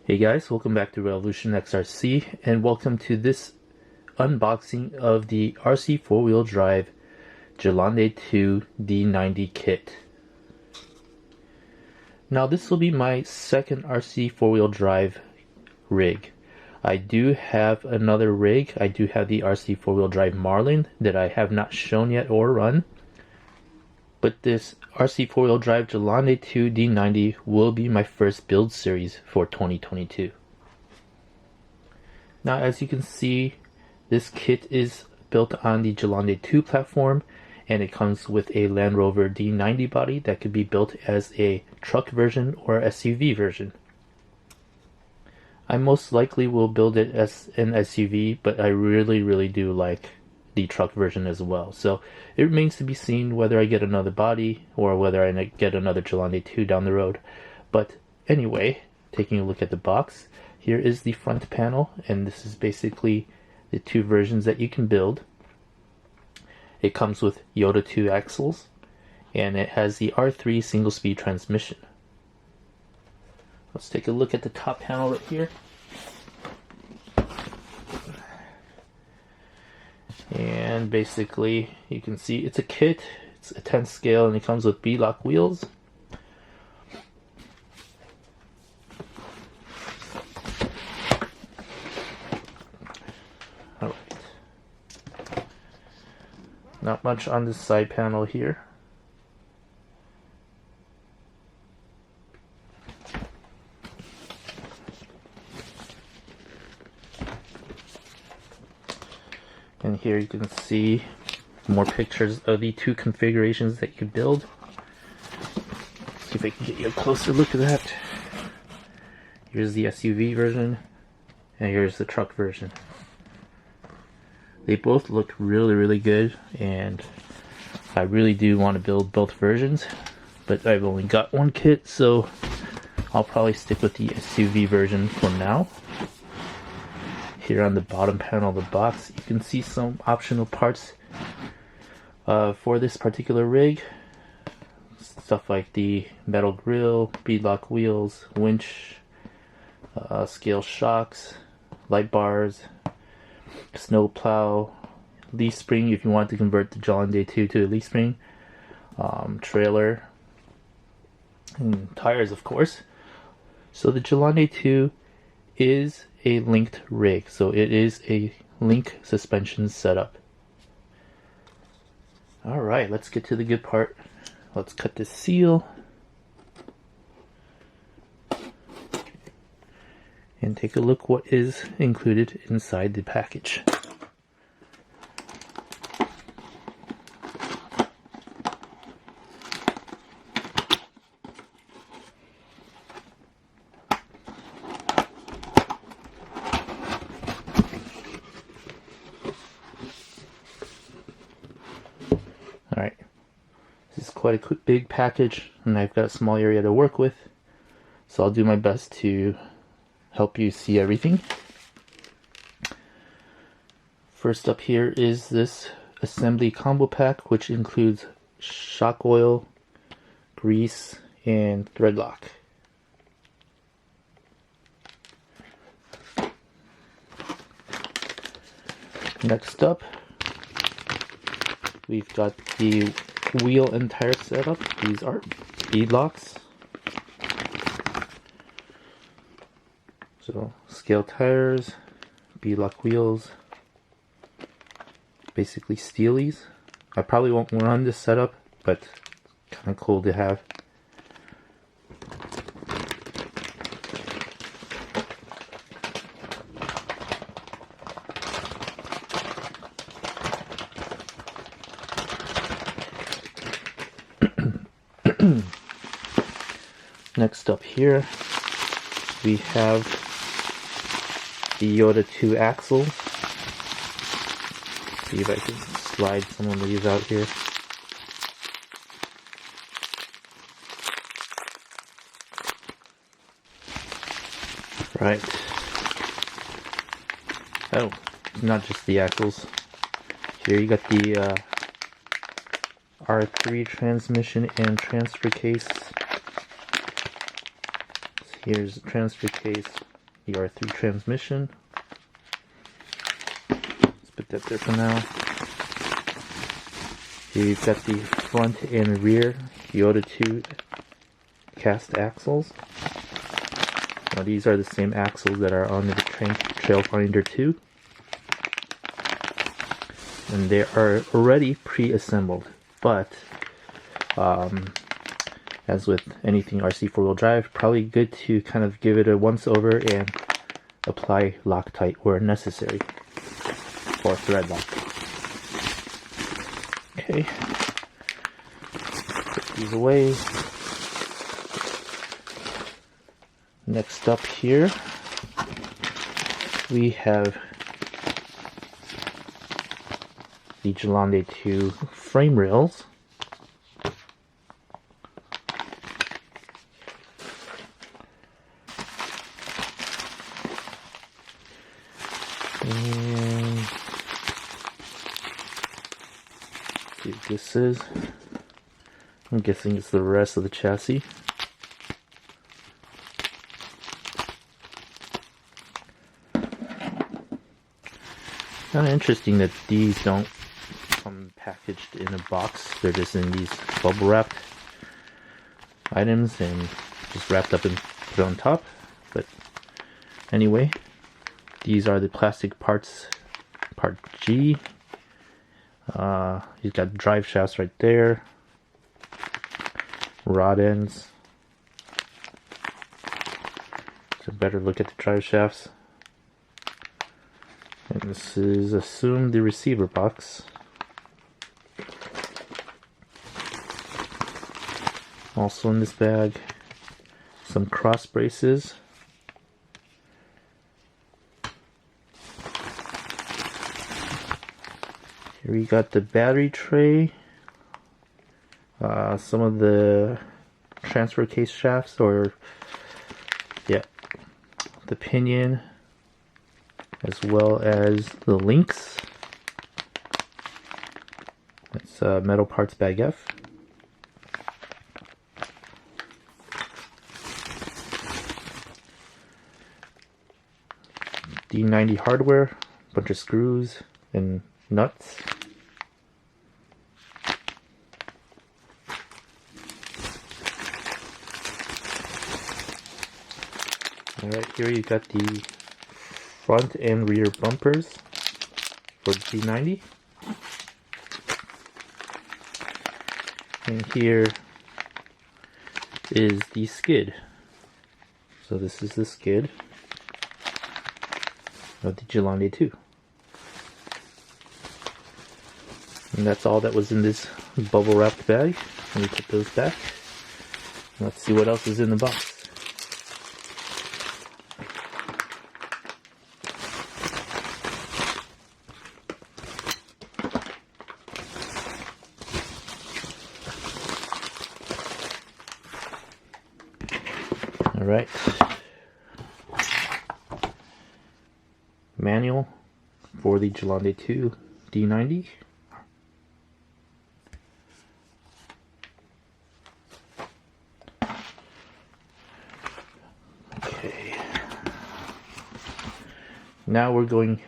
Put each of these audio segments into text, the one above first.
Hey guys, welcome back to Revolution XRC and welcome to this unboxing of the RC 4-wheel drive Gelande II D90 kit. Now this will be my second RC 4-wheel drive rig. I do have another rig. I do have the RC 4-wheel drive Marlin that I have not shown yet or run. But this RC 4-wheel drive Gelande II D90 will be my first build series for 2022. Now as you can see, this kit is built on the Gelande II platform, and it comes with a Land Rover D90 body that could be built as a truck version or SUV version. I most likely will build it as an SUV, but I really do like the truck version as well. So it remains to be seen whether I get another body or whether I get another Gelande II down the road. But anyway, taking a look at the box, here is the front panel, and this is basically the two versions that you can build. It comes with Yoda 2 axles, and it has the R3 single-speed transmission. Let's take a look at the top panel right here. And basically, you can see it's a kit. It's a 10 scale, and it comes with B-lock wheels. Alright. Not much on this side panel here. And here you can see more pictures of the two configurations that you can build. Let's see if I can get you a closer look at that. Here's the SUV version, and here's the truck version. They both look really good, and I really do want to build both versions, but I've only got one kit, so I'll probably stick with the SUV version for now. Here on the bottom panel of the box, you can see some optional parts for this particular rig. Stuff like the metal grille, beadlock wheels, winch, scale shocks, light bars, snow plow, leaf spring if you want to convert the Gelande II to a leaf spring, trailer, and tires, of course. So the Gelande II is a linked rig, so it is a link suspension setup. Alright, let's get to the good part. Let's cut this seal and take a look what is included inside the package. Alright, this is quite a big package, and I've got a small area to work with, so I'll do my best to help you see everything. First up here is this assembly combo pack, which includes shock oil, grease, and thread lock. Next up, we've got the wheel and tire setup. These are bead locks. So scale tires, bead lock wheels, basically steelies. I probably won't run this setup, but kind of cool to have. Next up here, we have the Yoda 2 axles. See if I can slide some of these out here. Right. Oh, not just the axles. Here you got the R3 transmission and transfer case. Here's the transfer case, the R3 transmission. Let's put that there for now. Here you've got the front and rear Gelande II cast axles. Now these are the same axles that are on the Trailfinder 2. And they are already pre-assembled, but as with anything RC four-wheel drive, probably good to kind of give it a once over and apply Loctite where necessary, or thread lock. Okay, put these away. Next up here, we have the Gelande II frame rails. And see what this is. I'm guessing it's the rest of the chassis. Kind of interesting that these don't come packaged in a box. They're just in these bubble wrapped items and just wrapped up and put on top. But anyway, these are the plastic parts, part G. You've got drive shafts right there, rod ends. So better look at the drive shafts. And this is assumed the receiver box. Also in this bag, some cross braces. Here we got the battery tray, some of the transfer case shafts, or yeah, the pinion, as well as the links. That's metal parts bag F. D90 hardware, bunch of screws and nuts. Alright, here you got the front and rear bumpers for the D90. And here is the skid. So this is the skid of the Gelande II. And that's all that was in this bubble wrapped bag. Let me put those back. Let's see what else is in the box. Alright. Manual for the Gelande II D90. Okay. Now we're going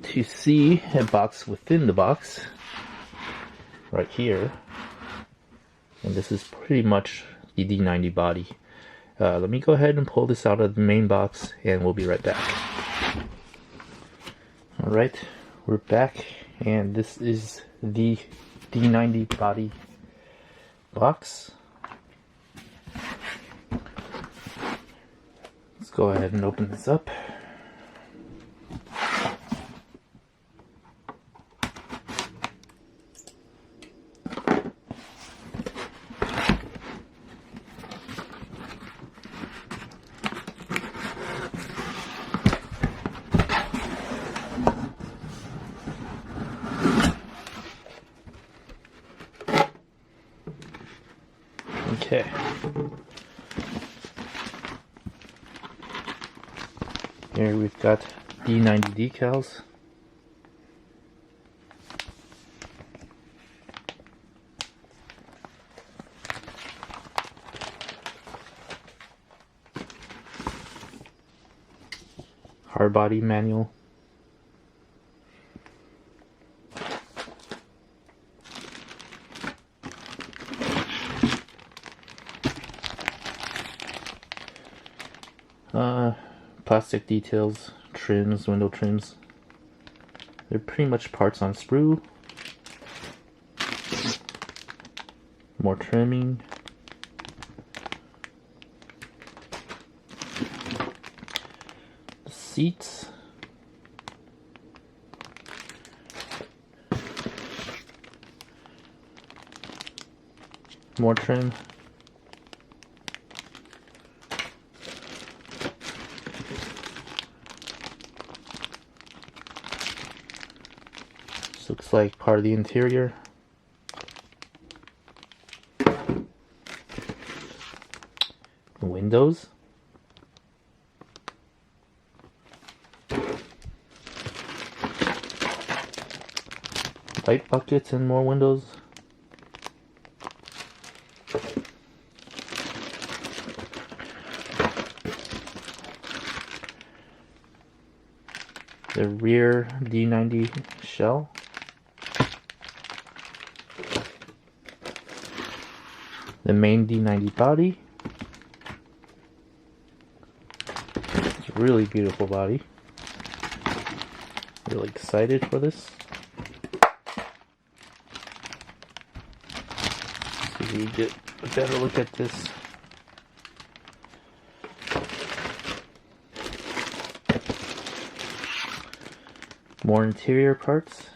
to see a box within the box right here. And this is pretty much the D90 body. Let me go ahead and pull this out of the main box and we'll be right back. Alright, we're back and this is the D90 body box. Let's go ahead and open this up. Okay. Here we've got D90 decals. hard body manual. Plastic details, trims, window trims. They're pretty much parts on sprue. More trimming. The seats. More trim. This looks like part of the interior. Windows. Light buckets and more windows. The rear D90 shell. The main D90 body. It's a really beautiful body. Really excited for this. See if we get a better look at this. More interior parts.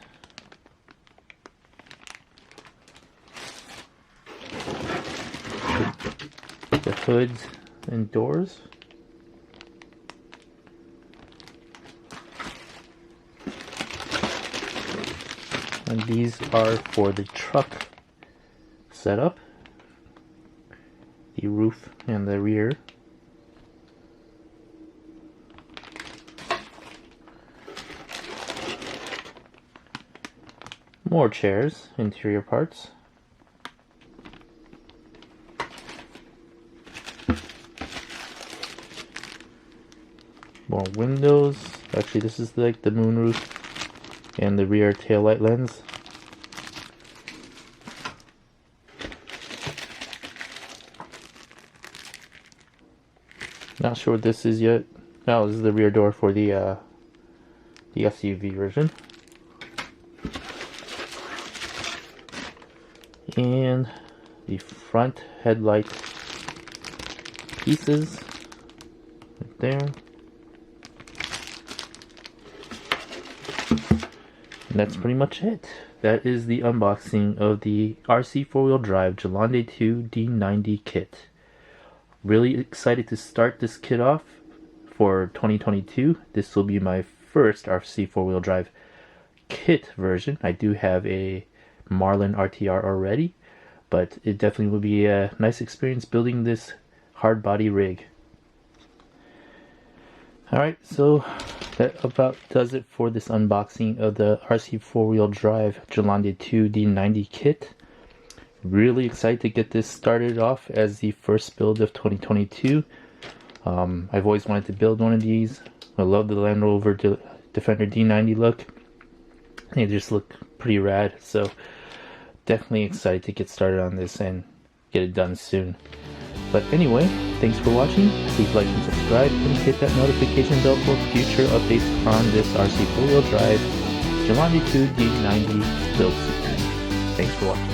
The hoods and doors. And these are for the truck setup. The roof and the rear. More chairs, interior parts. More windows. Actually, this is like the moonroof and the rear taillight lens. Not sure what this is yet. No, this is the rear door for the SUV version. And the front headlight pieces right there. And that's pretty much it. That is the unboxing of the RC 4-wheel drive Gelande II D90 kit. Really excited to start this kit off for 2022. This will be my first RC 4-wheel drive kit version. I do have a Marlin RTR already, but it definitely will be a nice experience building this hard body rig. Alright, so that about does it for this unboxing of the RC 4-wheel drive Gelande II D90 kit. Really excited to get this started off as the first build of 2022. I've always wanted to build one of these. I love the Land Rover Defender D90 look. They just look pretty rad, so definitely excited to get started on this and get it done soon. But anyway, thanks for watching. Please like and subscribe and hit that notification bell for future updates on this RC 4-wheel drive Gelande II D90 build series. Thanks for watching.